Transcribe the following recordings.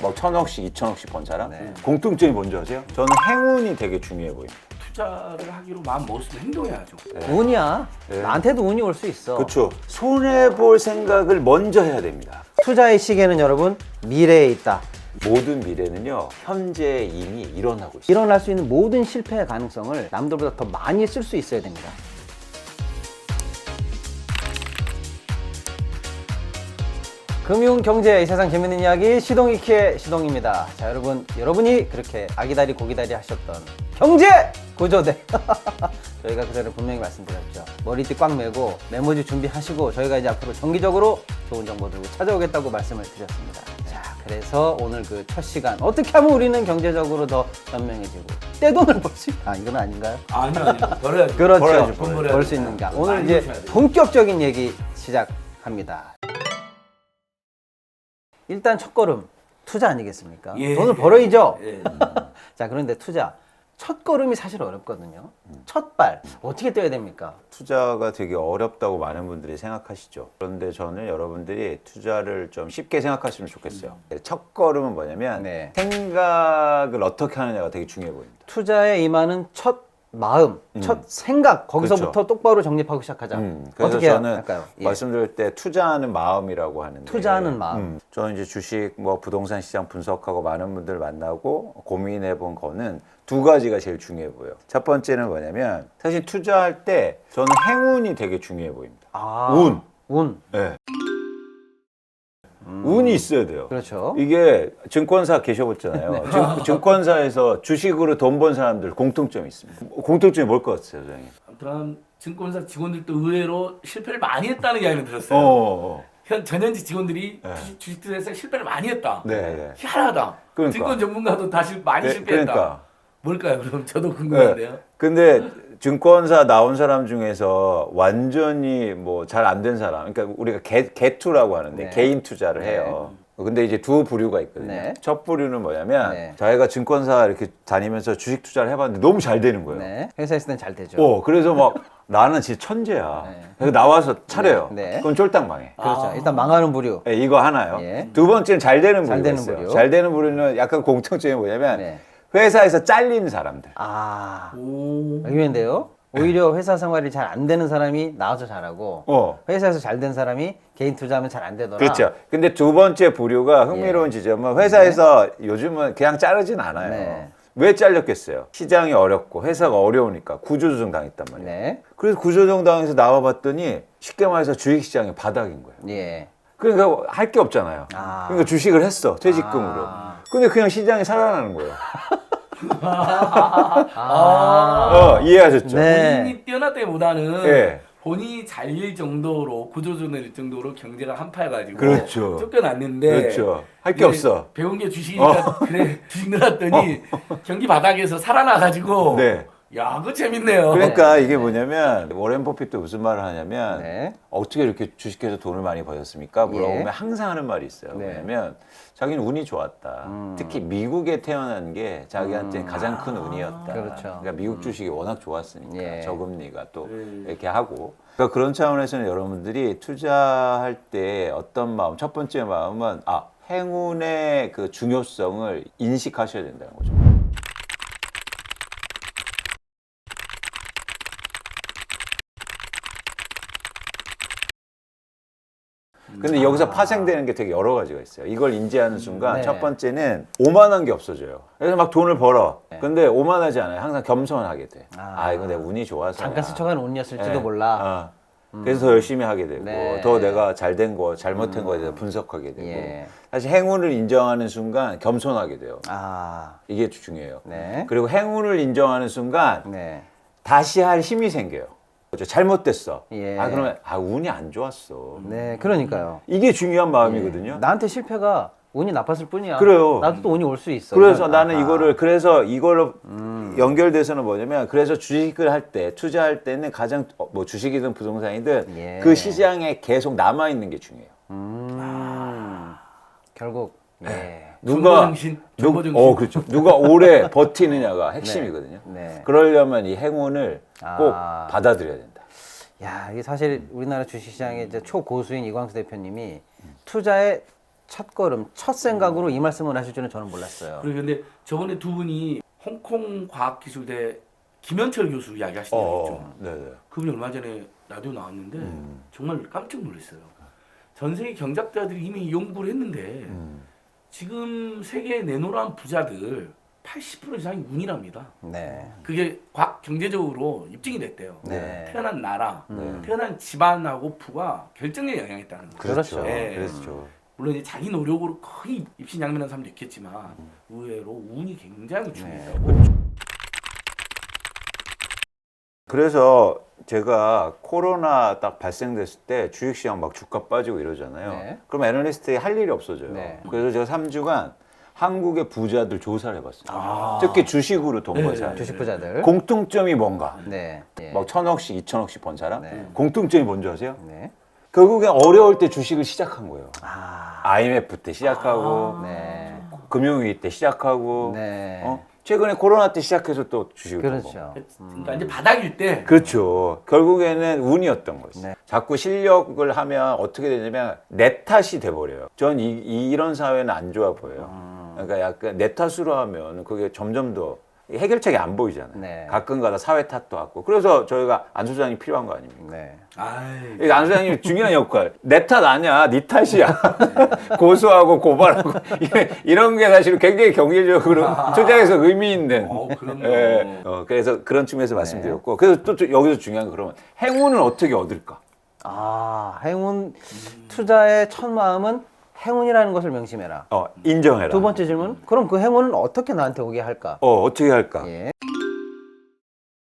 막 1,000억씩, 2,000억씩 번 사람? 네. 공통점이 뭔지 아세요? 저는 행운이 되게 중요해 보입니다. 투자를 하기로 마음 먹었으면 행동해야죠. 운이야. 네. 나한테도 운이 올 수 있어. 그렇죠. 손해볼 생각을 먼저 해야 됩니다. 투자의 시계는 여러분 미래에 있다. 모든 미래는요, 현재 이미 일어나고 있어요. 일어날 수 있는 모든 실패의 가능성을 남들보다 더 많이 쓸 수 있어야 됩니다. 금융, 경제, 이 세상 재밌는 이야기 시동이키의 시동입니다. 자, 여러분이 그렇게 아기다리 고기다리 하셨던 경제 구조대. 저희가 그전에 분명히 말씀드렸죠. 머리띠 꽉 매고 메모지 준비하시고 저희가 이제 앞으로 정기적으로 좋은 정보 들고 찾아오겠다고 말씀을 드렸습니다. 자, 그래서 오늘 그 첫 시간 어떻게 하면 우리는 경제적으로 더 현명해지고 떼돈을 벌 수 있다. 이건 아닌가요? 아니요. 벌어야죠. 그렇죠. 벌어야죠. 벌 수 있는가. 오늘 많이 이제 버셔야 돼요. 본격적인 얘기 시작합니다. 일단 첫걸음 투자 아니겠습니까? 예. 돈을 벌어야죠. 예. 자, 그런데 투자 첫걸음이 사실 어렵거든요. 첫발 어떻게 떼야 됩니까? 투자가 되게 어렵다고 많은 분들이 생각하시죠. 그런데 저는 여러분들이 투자를 좀 쉽게 생각하시면 좋겠어요. 첫 걸음은 뭐냐면 네. 생각을 어떻게 하느냐가 되게 중요해 보입니다. 투자에 임하는 첫 마음, 첫 생각 거기서부터 그렇죠. 똑바로 정립하고 시작하자. 그래서 어떻게 저는 할까요? 예. 말씀드릴 때 투자하는 마음이라고 하는데 투자하는 마음. 저는 이제 주식, 뭐 부동산 시장 분석하고 많은 분들 만나고 고민해 본 거는 두 가지가 제일 중요해 보여요. 첫 번째는 뭐냐면 사실 투자할 때 저는 행운이 되게 중요해 보입니다. 아, 운. 운. 네. 운이 있어야 돼요. 그렇죠. 이게 증권사 계셔봤잖아요. 증권사에서 주식으로 돈 번 사람들 공통점이 있습니다. 공통점이 뭘 것 같아요, 선생님? 그런 증권사 직원들도 의외로 실패를 많이 했다는 이야기를 들었어요. 어. 전현직 직원들이 네. 주식 투자에서 실패를 많이 했다. 네, 네. 희한하다. 그러니까. 증권 전문가도 많이 네, 실패했다. 그러니까. 뭘까요? 그럼 저도 궁금한데요. 네. 근데 증권사 나온 사람 중에서 완전히 뭐 잘 안 된 사람, 그러니까 우리가 개투라고 하는데 네. 개인 투자를 네. 해요. 근데 이제 두 부류가 있거든요. 네. 첫 부류는 뭐냐면 네. 자기가 증권사 이렇게 다니면서 주식 투자를 해봤는데 너무 잘 되는 거예요. 네. 회사에 있을 땐 잘 되죠. 그래서 막 나는 진짜 천재야. 네. 그래서 나와서 차려요. 네. 네. 그건 쫄딱 망해. 그렇죠. 일단 망하는 부류. 네, 이거 하나요. 예. 두 번째는 잘 되는 부류가 잘 되는 있어요. 부류. 잘 되는 부류는 약간 공통점이 뭐냐면 네. 회사에서 잘린 사람들. 아, 오. 의외인데요. 오히려 회사 생활이 잘 안 되는 사람이 나와서 잘하고 회사에서 잘 된 사람이 개인 투자하면 잘 안 되더라. 그렇죠. 근데 두 번째 부류가 흥미로운 지점은 회사에서 요즘은 그냥 자르진 않아요. 네. 왜 잘렸겠어요? 시장이 어렵고 회사가 어려우니까 구조조정 당했단 말이에요. 네. 그래서 구조조정 당해서 나와봤더니 쉽게 말해서 주식시장이 바닥인 거예요. 예. 그러니까 할 게 없잖아요. 아. 그러니까 주식을 했어, 퇴직금으로. 아. 근데 그냥 시장이 살아나는 거예요. 아. 이해하셨죠? 네. 본인이 뛰어났다기보다는 예. 본인이 잘릴 정도로 구조조정일 정도로 경제가 한파해가지고 그렇죠. 쫓겨났는데 그렇죠. 할 게 이제 없어. 배운 게 주식이니까 그래 주식 늘었더니 경기 바닥에서 살아나가지고 네. 야 그거 재밌네요. 그러니까 이게 뭐냐면 워렌 버핏도 무슨 말을 하냐면 네. 어떻게 이렇게 주식해서 돈을 많이 버셨습니까? 물어보면 예. 항상 하는 말이 있어요. 네. 뭐냐면 자기는 운이 좋았다. 특히 미국에 태어난 게 자기한테 가장 큰 운이었다. 그렇죠. 그러니까 미국 주식이 워낙 좋았으니까 예. 저금리가 또 이렇게 하고. 그러니까 그런 차원에서는 여러분들이 투자할 때 어떤 마음, 첫 번째 마음은 행운의 그 중요성을 인식하셔야 된다는 거죠. 근데 여기서 파생되는 게 되게 여러 가지가 있어요. 이걸 인지하는 순간 네. 첫 번째는 오만한 게 없어져요. 그래서 막 돈을 벌어. 네. 근데 오만하지 않아요. 항상 겸손하게 돼. 아. 이거 내가 운이 좋아서. 잠깐 스쳐간 운이었을지도 몰라. 그래서 더 열심히 하게 되고 네. 더 내가 잘 된 거, 잘못된 거에 대해서 분석하게 되고 예. 사실 행운을 인정하는 순간 겸손하게 돼요. 아. 이게 중요해요. 네. 그리고 행운을 인정하는 순간 네. 다시 할 힘이 생겨요. 잘못됐어. 예. 그러면 운이 안 좋았어. 네. 그러니까요. 이게 중요한 마음이거든요. 나한테 실패가 운이 나빴을 뿐이야. 그래요. 나도 또 운이 올 수 있어. 그래서 이건, 나는 아하. 그래서 이걸로 연결돼서는 뭐냐면 그래서 주식을 할 때 투자할 때는 가장 뭐 주식이든 부동산이든 예. 그 시장에 계속 남아 있는 게 중요해요. 결국 예. 정보정신, 정보정신. 그렇죠. 누가 오래 버티느냐가 핵심이거든요. 네. 그러려면 이 행운을 꼭 받아들여야 된다. 야, 이게 사실 우리나라 주식시장의 이제 초고수인 이광수 대표님이 투자의 첫 걸음, 첫 생각으로 이 말씀을 하실 줄은 저는 몰랐어요. 그리고 근데 저번에 두 분이 홍콩 과학기술대 김현철 교수 이야기하신 적 있죠. 네네. 그분이 얼마 전에 라디오 나왔는데 정말 깜짝 놀랐어요. 전 세계 경제학자들이 이미 연구를 했는데 지금 세계에 내놓으란 부자들 80% 이상이 운이랍니다. 네. 그게 과학 경제적으로 입증이 됐대요. 네. 태어난 나라, 태어난 집안하고 부가 결정적인 영향이 있다는 거죠. 그렇죠. 네. 그렇죠. 물론 이제 자기 노력으로 거의 입신양면한 사람도 있겠지만 의외로 운이 굉장히 중요하고. 그래서 제가 코로나 딱 발생됐을 때 주식시장 막 주가 빠지고 이러잖아요. 네. 그럼 애널리스트에 할 일이 없어져요. 네. 그래서 제가 3주간 한국의 부자들 조사를 해봤어요. 특히 주식으로 돈 번 사람. 주식 부자들. 공통점이 뭔가. 네. 예. 막 1,000억씩, 2,000억씩 번 사람. 네. 공통점이 뭔지 아세요? 네. 결국엔 어려울 때 주식을 시작한 거예요. 아. IMF 때 시작하고, 네. 금융위기 때 시작하고, 네. 최근에 코로나 때 시작해서 또 주식을 돈 거고. 그렇죠. 그러니까 이제 바닥일 때 그렇죠. 결국에는 운이었던 거지. 네. 자꾸 실력을 하면 어떻게 되냐면 내 탓이 돼버려요. 전 이런 사회는 안 좋아 보여요. 그러니까 약간 내 탓으로 하면 그게 점점 더 해결책이 안 보이잖아요. 네. 가끔가다 사회 탓도 하고. 그래서 저희가 안 소장이 필요한 거 아닙니까? 네. 아이, 안 소장님이 중요한 역할. 내 탓 아니야. 네 탓이야. 고소하고 고발하고. 이런 게 사실 굉장히 경제적으로 투자에서 의미 있는. 그럼요. 예. 그래서 그런 측면에서 말씀드렸고. 그래서 또 여기서 중요한 거 그러면 행운은 어떻게 얻을까? 아, 행운 투자의 첫 마음은 행운이라는 것을 명심해라. 인정해라. 두 번째 질문. 그럼 그 행운은 어떻게 나한테 오게 할까? 어떻게 할까? 예.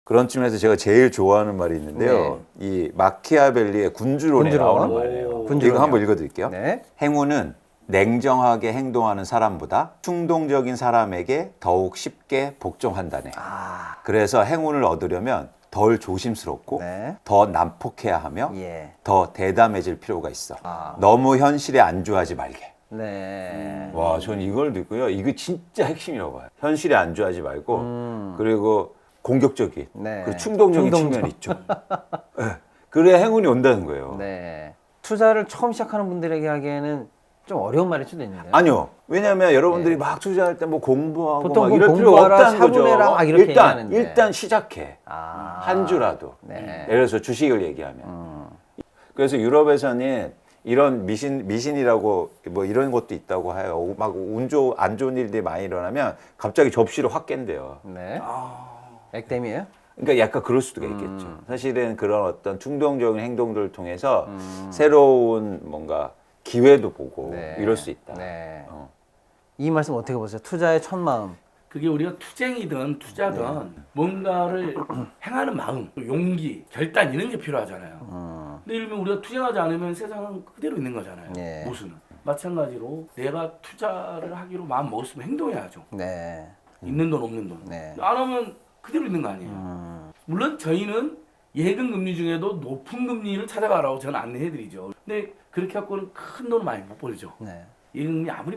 그런 측면에서 제가 제일 좋아하는 말이 있는데요. 이 마키아벨리의 군주론에 군주론. 나오는 말이에요. 군주론이요. 이거 한번 읽어드릴게요. 네. 행운은 냉정하게 행동하는 사람보다 충동적인 사람에게 더욱 쉽게 복종한다네. 아. 그래서 행운을 얻으려면 덜 조심스럽고 네. 더 난폭해야 하며 예. 더 대담해질 필요가 있어. 아. 너무 현실에 안주하지 말게. 네. 와, 저는 이걸 듣고요. 이게 진짜 핵심이라고 봐요. 현실에 안주하지 말고 그리고 공격적인 네. 그리고 충동적인 충동적. 측면이 있죠. 네. 그래야 행운이 온다는 거예요. 네. 투자를 처음 시작하는 분들에게 하기에는 좀 어려운 말일 수도 있는데요. 아니요. 왜냐하면 여러분들이 막 투자할 때 뭐 공부하고 보통 막 뭐 이럴 필요가 공부하라, 없다는 거죠. 사분해라 막 이렇게 얘기하는데. 일단 시작해. 아. 한 주라도. 네. 예를 들어서 주식을 얘기하면. 그래서 유럽에서는 이런 미신이라고 뭐 이런 것도 있다고 해요. 막 안 좋은 일들이 많이 일어나면 갑자기 접시를 확 깬대요. 네. 액땜이에요? 그러니까 약간 그럴 수도 있겠죠. 사실은 그런 어떤 충동적인 행동들을 통해서 새로운 뭔가 기회도 보고 네. 이럴 수 있다. 네. 어. 이 말씀 어떻게 보세요? 투자의 첫 마음. 그게 우리가 투쟁이든 투자든 뭔가를 행하는 마음, 용기, 결단 이런 게 필요하잖아요. 근데 예를 들면 우리가 투쟁하지 않으면 세상은 그대로 있는 거잖아요. 네. 모순은. 마찬가지로 내가 투자를 하기로 마음 먹었으면 행동해야죠. 네. 있는 돈 없는 돈. 네. 안 하면 그대로 있는 거 아니에요. 물론 저희는 예금 금리 중에도 높은 금리를 찾아가라고 저는 안내해드리죠. 근데 그렇게 갖고는 큰 돈을 많이 못 벌죠. 네. 예금 금리 아무리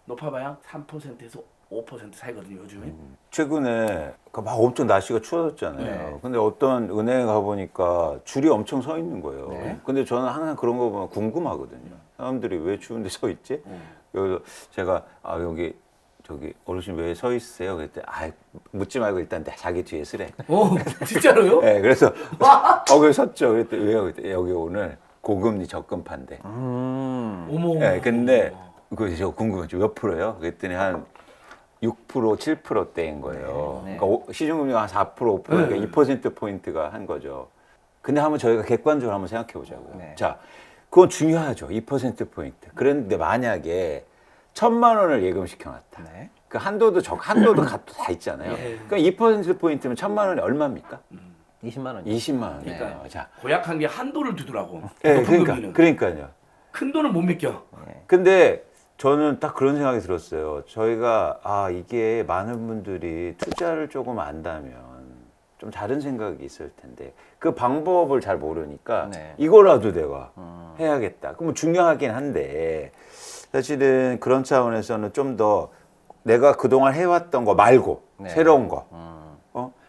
높아봐야 3%에서 5% 사이거든요 요즘에. 최근에 막 엄청 날씨가 추워졌잖아요. 네. 근데 어떤 은행에 가보니까 줄이 엄청 서 있는 거예요. 네. 근데 저는 항상 그런 거 보면 궁금하거든요. 사람들이 왜 추운데 서 있지? 그래서 제가 여기 저기 어르신 왜 서 있으세요? 그랬더니 묻지 말고 일단 자기 뒤에 쓰래. 진짜로요? 네, 그래서 왜 섰죠? 그랬더니 왜요? 그랬더니 여기 오늘 고금리 적금판대. 어머. 네, 근데 저 궁금하죠. 몇 프로요? 그랬더니 한 6%, 7%대인 거예요. 네. 그러니까 시중금리가 한 4%, 5%, 그러니까 2%포인트가 한 거죠. 근데 한번 저희가 객관적으로 한번 생각해 보자고요. 네. 자, 그건 중요하죠. 2%포인트. 그런데 만약에 1,000만 원을 예금시켜 놨다. 네. 그 한도도 값도 다 있잖아요. 그러니까 2%포인트면 1,000만 원이 얼마입니까? 20만 원. 20만 원이니까. 네. 자, 고약한 게 한도를 두더라고. 네, 높은 금리는. 그러니까요. 큰 돈은 못 맡겨. 근데 저는 딱 그런 생각이 들었어요. 저희가 이게 많은 분들이 투자를 조금 안다면 좀 다른 생각이 있을 텐데 그 방법을 잘 모르니까 네. 이거라도 내가 해야겠다. 그럼 중요하긴 한데 사실은 그런 차원에서는 좀 더 내가 그동안 해왔던 거 말고 네. 새로운 거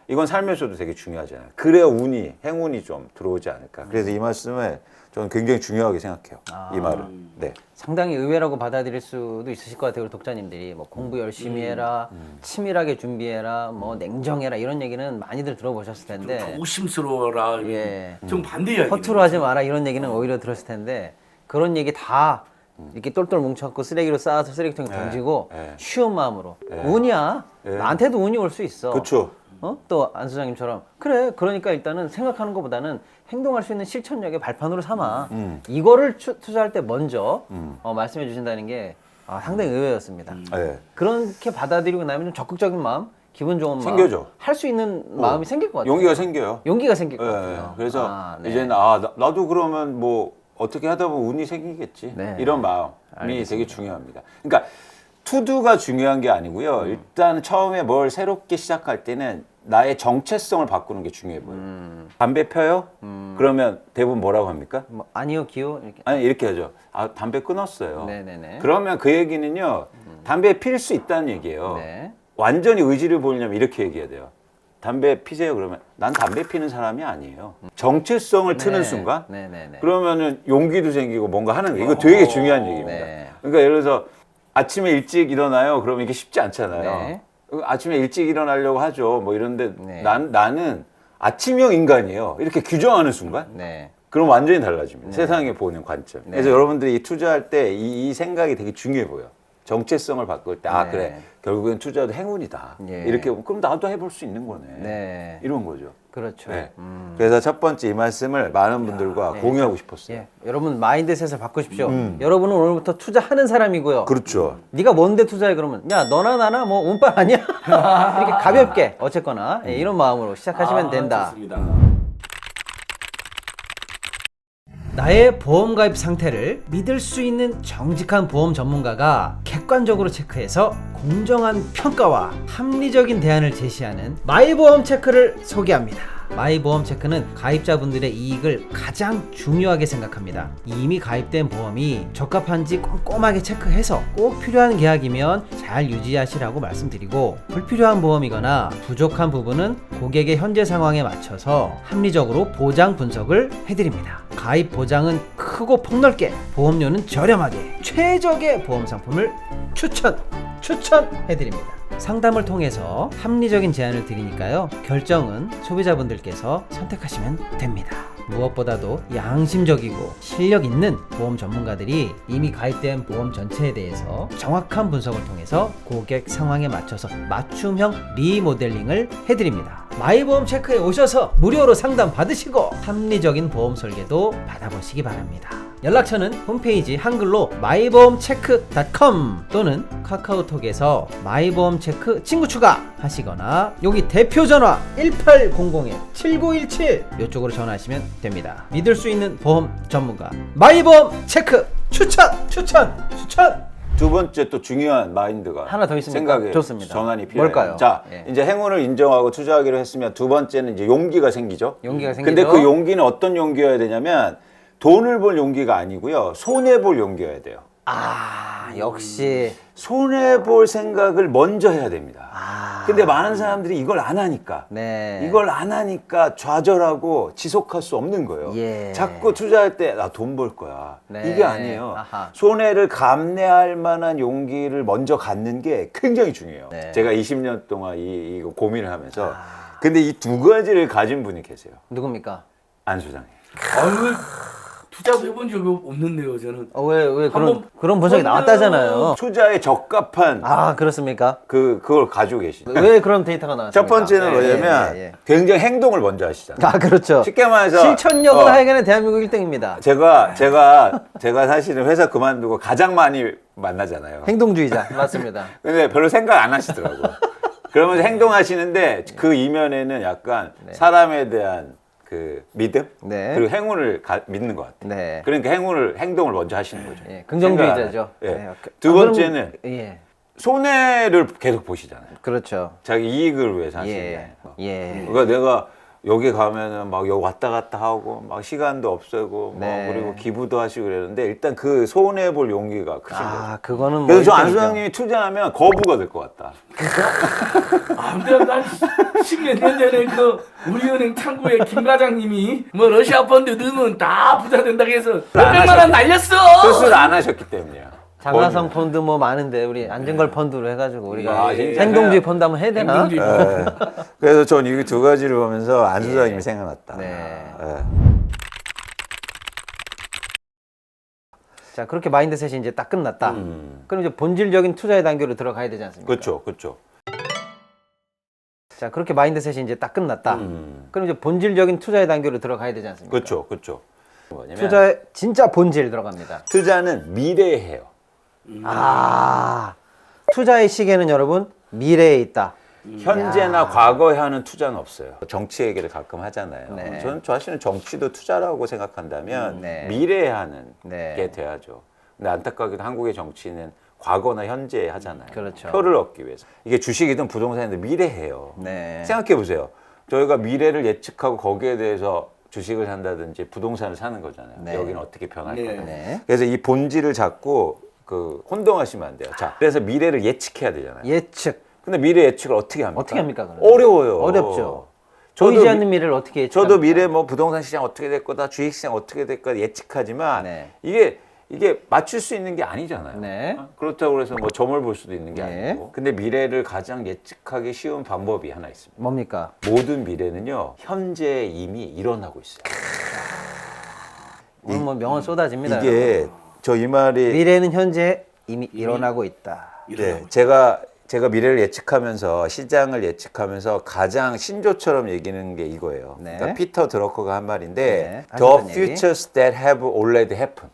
이건 삶에서도 되게 중요하잖아요. 그래야 행운이 좀 들어오지 않을까. 그래서 이 말씀을 저는 굉장히 중요하게 생각해요. 이 말을. 네. 상당히 의외라고 받아들일 수도 있으실 것 같아요, 우리 독자님들이. 뭐 공부 열심히 해라, 치밀하게 준비해라, 뭐 냉정해라 이런 얘기는 많이들 들어보셨을 텐데. 조심스러워라. 예. 좀 반대 이야기. 허투루 하지 마라 이런 얘기는 오히려 들었을 텐데 그런 얘기 다 이렇게 똘똘 뭉쳐갖고 쓰레기로 쌓아서 쓰레기통에 던지고 네. 쉬운 마음으로 운이야. 나한테도 운이 올 수 있어. 그렇죠. 또 안 소장님처럼 그래 그러니까 일단은 생각하는 것보다는 행동할 수 있는 실천력의 발판으로 삼아 이거를 투자할 때 먼저 말씀해 주신다는 게 상당히 의외였습니다. 네. 그렇게 받아들이고 나면 좀 적극적인 마음, 기분 좋은 마음 생겨져. 할 수 있는 마음이 생길 것 같아요. 용기가 생겨요. 용기가 생길 것 네. 같아요. 그래서 네. 이제는 나도 그러면 뭐 어떻게 하다 보면 운이 생기겠지. 네. 이런 마음이 되게 중요합니다. 그러니까 투두가 중요한 게 아니고요. 일단 처음에 뭘 새롭게 시작할 때는 나의 정체성을 바꾸는 게 중요해 보여요. 담배 펴요? 그러면 대부분 뭐라고 합니까? 뭐, 아니요, 기호 이렇게. 아니 이렇게 하죠. 담배 끊었어요. 네네네. 그러면 그 얘기는요. 담배 필 수 있다는 얘기예요. 네. 완전히 의지를 보이려면 이렇게 얘기해야 돼요. 담배 피세요. 그러면 난 담배 피는 사람이 아니에요. 정체성을 트는 순간 네네네. 그러면은 용기도 생기고 뭔가 하는 거. 이거 되게 중요한 얘기입니다. 네. 그러니까 예를 들어서 아침에 일찍 일어나요. 그러면 이게 쉽지 않잖아요. 네. 아침에 일찍 일어나려고 하죠. 뭐 이런데 네. 나는 아침형 인간이에요. 이렇게 규정하는 순간 네. 그럼 완전히 달라집니다. 세상에 보는 관점. 그래서 여러분들이 투자할 때 이 생각이 되게 중요해 보여. 정체성을 바꿀 때, 네. 그래. 결국엔 투자도 행운이다. 예. 이렇게, 그럼 나도 해볼 수 있는 거네. 네. 이런 거죠. 그렇죠. 네. 그래서 첫 번째 이 말씀을 많은 분들과 공유하고 싶었어요. 예. 여러분 마인드셋을 바꾸십시오. 여러분은 오늘부터 투자하는 사람이고요. 그렇죠. 네가 뭔데 투자해 그러면 야 너나 나나 뭐 운빨 아니야? 이렇게 가볍게 어쨌거나 이런 마음으로 시작하시면 된다. 좋습니다. 나의 보험 가입 상태를 믿을 수 있는 정직한 보험 전문가가 객관적으로 체크해서 공정한 평가와 합리적인 대안을 제시하는 마이보험 체크를 소개합니다. 마이보험 체크는 가입자분들의 이익을 가장 중요하게 생각합니다. 이미 가입된 보험이 적합한지 꼼꼼하게 체크해서 꼭 필요한 계약이면 잘 유지하시라고 말씀드리고 불필요한 보험이거나 부족한 부분은 고객의 현재 상황에 맞춰서 합리적으로 보장 분석을 해드립니다. 가입 보장은 크고 폭넓게 보험료는 저렴하게 최적의 보험 상품을 추천해드립니다. 상담을 통해서 합리적인 제안을 드리니까요. 결정은 소비자분들께서 선택하시면 됩니다. 무엇보다도 양심적이고 실력 있는 보험 전문가들이 이미 가입된 보험 전체에 대해서 정확한 분석을 통해서 고객 상황에 맞춰서 맞춤형 리모델링을 해드립니다. 마이보험 체크에 오셔서 무료로 상담 받으시고 합리적인 보험 설계도 받아보시기 바랍니다. 연락처는 홈페이지 한글로 마이보험체크.com 또는 카카오톡에서 마이보험체크 친구 추가하시거나 여기 대표 전화 1800-7917 이쪽으로 전화하시면 됩니다. 믿을 수 있는 보험 전문가 마이보험체크 추천! 두 번째 또 중요한 마인드가 하나 더 있습니까? 생각에 좋습니다. 전환이 필요해요. 뭘까요? 자, 예. 이제 행운을 인정하고 투자하기로 했으면 두 번째는 이제 용기가 생기죠. 용기가 생기죠. 근데 그 용기는 어떤 용기여야 되냐면 돈을 벌 용기가 아니고요. 손해 볼 용기여야 돼요. 역시 손해 볼 생각을 먼저 해야 됩니다. 근데 많은 사람들이 이걸 안 하니까 네. 이걸 안 하니까 좌절하고 지속할 수 없는 거예요. 예. 자꾸 투자할 때 나 돈 벌 거야. 네. 이게 아니에요. 아하. 손해를 감내할 만한 용기를 먼저 갖는 게 굉장히 중요해요. 네. 제가 20년 동안 이거 고민을 하면서 근데 이 두 가지를 가진 분이 계세요. 누굽니까? 안 소장님. 아유, 투자도 해본 적이 없는데요, 저는. 왜 한번 그런 분석이 나왔다잖아요. 투자에 적합한 그렇습니까? 그걸 가지고 계시죠. 왜 그런 데이터가 나왔습니까? 첫 번째는 뭐냐면 예. 굉장히 행동을 먼저 하시잖아요. 그렇죠. 쉽게 말해서 실천력은 하여간에 대한민국 1등입니다. 제가 사실은 회사 그만두고 가장 많이 만나잖아요. 행동주의자 맞습니다. 근데 별로 생각 안 하시더라고요. 그러면서 행동하시는데 그 이면에는 약간 사람에 대한 그 믿음 네. 그리고 행운을 믿는 것 같아요. 네. 그러니까 행동을 먼저 하시는 거죠. 예, 긍정주의자죠. 생각 안 네. 해요. 두 번째는 예, 손해를 계속 보시잖아요. 그렇죠. 자기 이익을 위해서 하시는 예, 거. 예. 그러니까 내가 여기 가면은 막 여기 왔다 갔다 하고 막 시간도 없애고 네. 뭐 그리고 기부도 하시고 그랬는데 일단 그 손해 볼 용기가 크신 거죠. 아, 그거는 뭐 그래서 저 안 일등이죠. 소장님이 투자하면 거부가 될 것 같다. 아, 근데 난 10몇 년 전에 그 우리은행 창구에 김 과장님이 뭐 러시아 펀드 넣으면 다 부자 된다고 해서 몇백만 원 날렸어. 수술 안 하셨기 때문이야. 장하성 펀드 뭐 많은데 우리 안전걸 펀드로 해가지고 우리가 아, 진짜? 행동주의 펀드 한번 해야 되나? 행동주의 예. 그래서 전 이 두 가지를 보면서 안 소장님이 생각났다. 네. 예. 자, 그렇게 마인드셋이 이제 딱 끝났다. 그럼 이제 본질적인 투자의 단계로 들어가야 되지 않습니까? 그렇죠, 그렇죠. 자, 그렇게 마인드셋이 이제 딱 끝났다. 그럼 이제 본질적인 투자의 단계로 들어가야 되지 않습니까? 그렇죠, 그렇죠. 뭐냐면 투자의 진짜 본질 들어갑니다. 투자는 미래에 해요. 아, 투자의 시계는 여러분 미래에 있다. 현재나 과거에 하는 투자는 없어요. 정치 얘기를 가끔 하잖아요. 네. 저는 사실은 정치도 투자라고 생각한다면 네. 미래에 하는 네. 게 돼야죠. 근데 안타깝게도 한국의 정치는 과거나 현재에 하잖아요. 그렇죠. 표를 얻기 위해서. 이게 주식이든 부동산이든 미래해요. 네. 생각해 보세요. 저희가 미래를 예측하고 거기에 대해서 주식을 산다든지 부동산을 사는 거잖아요. 네. 여기는 어떻게 변할 네. 거냐. 네. 그래서 이 본질을 잡고 그 혼동하시면 안 돼요. 자, 그래서 미래를 예측해야 되잖아요. 예측. 근데 미래 예측을 어떻게 합니까? 어떻게 합니까, 그럼? 어려워요. 어렵죠. 저도 보이지 않는 미래를 어떻게 예측합니까? 저도 미래 뭐 부동산 시장 어떻게 될 거다, 주식 시장 어떻게 될 거다 예측하지만 네. 이게 맞출 수 있는 게 아니잖아요. 네. 그렇다고 해서 뭐 점을 볼 수도 있는 게 네. 아니고. 근데 미래를 가장 예측하기 쉬운 방법이 하나 있습니다. 뭡니까? 모든 미래는요 현재 이미 일어나고 있어요. 오늘 뭐 명언 쏟아집니다. 이게 여러분. 저 이 말이 미래는 현재 이미 일어나고 있다. 네, 제가 미래를 예측하면서 시장을 예측하면서 가장 신조처럼 얘기하는 게 이거예요. 네. 그러니까 피터 드러커가 한 말인데 네, The 하셨던 얘기. futures that have already happened.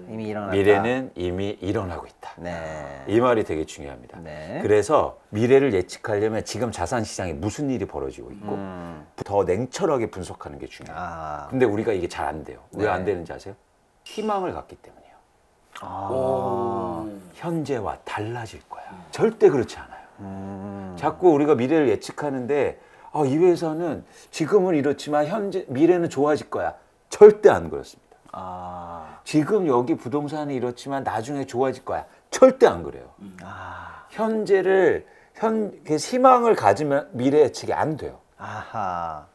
이미 일어났다. 미래는 이미 일어나고 있다. 네. 이 말이 되게 중요합니다. 네. 그래서 미래를 예측하려면 지금 자산 시장에 무슨 일이 벌어지고 있고 더 냉철하게 분석하는 게 중요해요. 아. 근데 우리가 이게 잘 안 돼요. 왜 안 네. 되는지 아세요? 희망을 갖기 때문이에요. 오. 현재와 달라질 거야. 절대 그렇지 않아요. 자꾸 우리가 미래를 예측하는데 이 회사는 지금은 이렇지만 미래는 좋아질 거야. 절대 안 그렇습니다. 아. 지금 여기 부동산이 이렇지만 나중에 좋아질 거야. 절대 안 그래요. 아. 현재를 그 희망을 가지면 미래 예측이 안 돼요. 아하.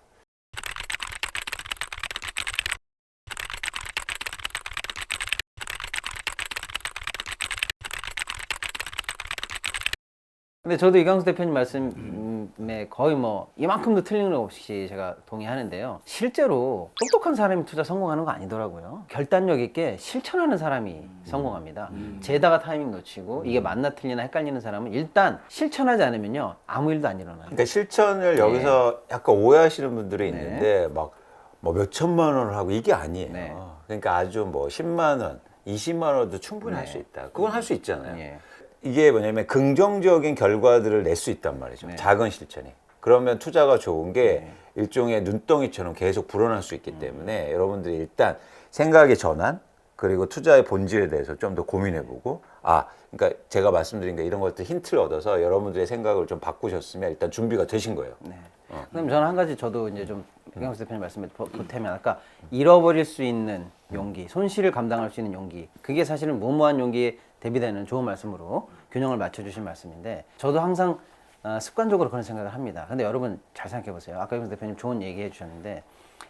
근데 저도 이광수 대표님 말씀에 거의 뭐 이만큼도 틀린 거 없이 제가 동의하는데요. 실제로 똑똑한 사람이 투자 성공하는 거 아니더라고요. 결단력 있게 실천하는 사람이 성공합니다. 재다가 타이밍 놓치고 이게 맞나 틀리나 헷갈리는 사람은 일단 실천하지 않으면요 아무 일도 안 일어나요. 그러니까 실천을 여기서 약간 오해하시는 분들이 있는데 막 뭐 몇 천만 원을 하고 이게 아니에요. 네. 그러니까 아주 뭐 10만 원, 20만 원도 충분히 할 수 있다. 그건 할 수 있잖아요. 예. 이게 뭐냐면 긍정적인 결과들을 낼 수 있단 말이죠. 네. 작은 실천이. 그러면 투자가 좋은 게 일종의 눈덩이처럼 계속 불어날 수 있기 때문에 여러분들이 일단 생각의 전환 그리고 투자의 본질에 대해서 좀 더 고민해보고 그러니까 제가 말씀드린 게 이런 것들 힌트를 얻어서 여러분들의 생각을 좀 바꾸셨으면 일단 준비가 되신 거예요. 네. 그럼 저는 한 가지 저도 이제 좀 이광수 대표님 말씀에 보태면 아까 잃어버릴 수 있는 용기, 손실을 감당할 수 있는 용기, 그게 사실은 무모한 용기에 대비되는 좋은 말씀으로 균형을 맞춰주신 말씀인데 저도 항상 습관적으로 그런 생각을 합니다. 근데 여러분 잘 생각해 보세요. 아까 이광수 대표님 좋은 얘기 해주셨는데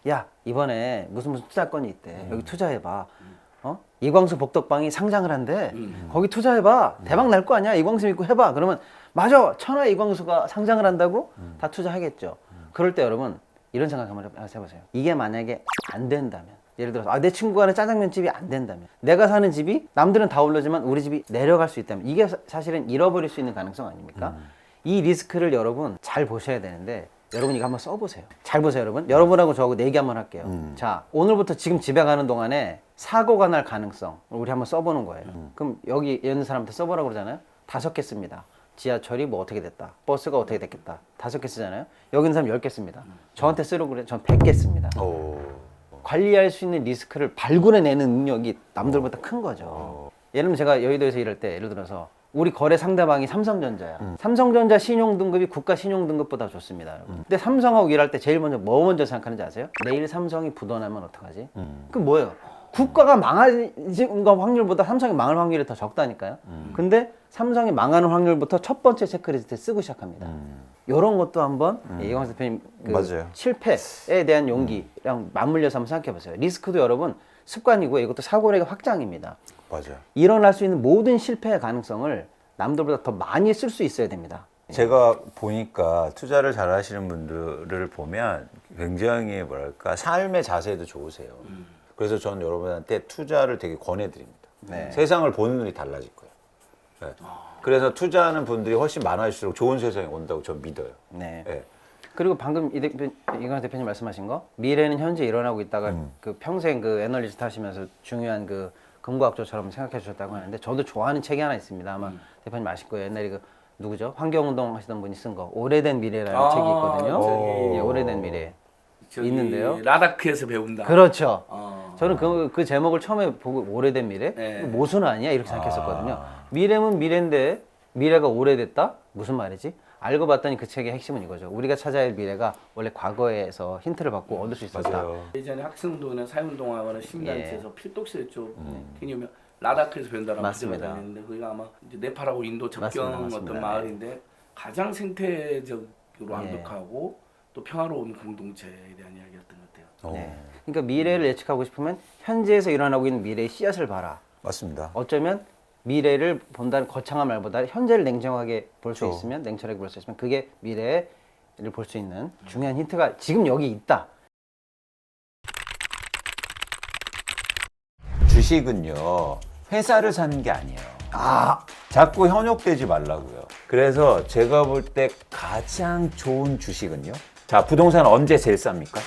야 이번에 무슨 투자건이 있대. 여기 투자해봐. 이광수 복덕방이 상장을 한대. 거기 투자해봐. 대박 날 거 아니야. 이광수 믿고 해봐. 그러면 맞아. 천하 이광수가 상장을 한다고 다 투자하겠죠. 그럴 때 여러분 이런 생각 한번 해보세요. 이게 만약에 안 된다면 예를 들어서 내 친구가 하는 짜장면 집이 안 된다면 내가 사는 집이 남들은 다 오르지만 우리 집이 내려갈 수 있다면 이게 사실은 잃어버릴 수 있는 가능성 아닙니까? 이 리스크를 여러분 잘 보셔야 되는데 여러분 이거 한번 써보세요. 잘 보세요 여러분. 여러분하고 저하고 내기 한번 할게요. 자 오늘부터 지금 집에 가는 동안에 사고가 날 가능성 우리 한번 써보는 거예요. 그럼 여기 있는 사람한테 써보라고 그러잖아요. 5개 씁니다. 지하철이 뭐 어떻게 됐다. 버스가 어떻게 됐겠다. 5개 쓰잖아요. 여기 있는 사람 10개 씁니다. 저한테 쓰라고 그래. 전 100개 씁니다. 관리할 수 있는 리스크를 발굴해내는 능력이 남들보다 큰 거죠. 예를 들면 제가 여의도에서 일할 때 예를 들어서 우리 거래 상대방이 삼성전자야. 삼성전자 신용등급이 국가 신용등급보다 좋습니다. 여러분. 근데 삼성하고 일할 때 제일 먼저 뭐 먼저 생각하는지 아세요? 내일 삼성이 부도나면 어떡하지? 그 뭐예요? 국가가 망할 확률보다 삼성이 망할 확률이 더 적다니까요. 근데 삼성이 망하는 확률부터 첫 번째 체크리스트에 쓰고 시작합니다. 이런 것도 한번 이광수 대표님 그 맞아요. 실패에 대한 용기랑 맞물려서 한번 생각해 보세요. 리스크도 여러분 습관이고 이것도 사고력의 확장입니다. 맞아요. 일어날 수 있는 모든 실패의 가능성을 남들보다 더 많이 쓸 수 있어야 됩니다. 제가 보니까 투자를 잘 하시는 분들을 보면 굉장히 뭐랄까 삶의 자세도 좋으세요. 그래서 저는 여러분한테 투자를 되게 권해드립니다. 네. 세상을 보는 눈이 달라질 거예요. 네. 그래서 투자하는 분들이 훨씬 많아질수록 좋은 세상이 온다고 저는 믿어요. 네. 네. 그리고 방금 이광수 대표님 말씀하신 거 미래는 현재 일어나고 있다가 그 평생 그 애널리스트 하시면서 중요한 그 금과학조처럼 생각해 주셨다고 하는데 저도 좋아하는 책이 하나 있습니다. 아마 대표님 아실 거예요. 옛날에 그 누구죠? 환경운동 하시던 분이 쓴 거 오래된 미래라는 책이 있거든요. 저기 예, 오래된 미래. 저기 있는데요. 라다크에서 배운다. 그렇죠. 어. 저는 그 제목을 처음에 보고 오래된 미래? 네. 모순 아니야? 이렇게 생각했었거든요. 미래는 미래인데 미래가 오래됐다? 무슨 말이지? 알고 봤더니 그 책의 핵심은 이거죠. 우리가 찾아야 할 미래가 원래 과거에서 힌트를 받고 얻을 수 있었다. 맞아요. 예전에 학생운동이나 사회운동하거나 시민단체에서 예. 필독스에 좀 개념이 라다크에서 배운다는 맞습니다. 부제가 있는데 거기가 아마 이제 네팔하고 인도 접경 맞습니다, 맞습니다. 어떤 마을인데 가장 생태적으로 예. 완벽하고 또 평화로운 공동체에 대한 이야기였던 것 같아요. 네. 그러니까 미래를 예측하고 싶으면 현재에서 일어나고 있는 미래의 씨앗을 봐라. 맞습니다. 어쩌면 미래를 본다는 거창한 말보다 현재를 냉정하게 볼 수 그렇죠. 있으면 냉철하게 볼 수 있으면 그게 미래를 볼 수 있는 중요한 힌트가 지금 여기 있다. 주식은요 회사를 사는 게 아니에요. 자꾸 현혹되지 말라고요. 그래서 제가 볼 때 가장 좋은 주식은요. 자, 부동산 언제 제일 쌉니까?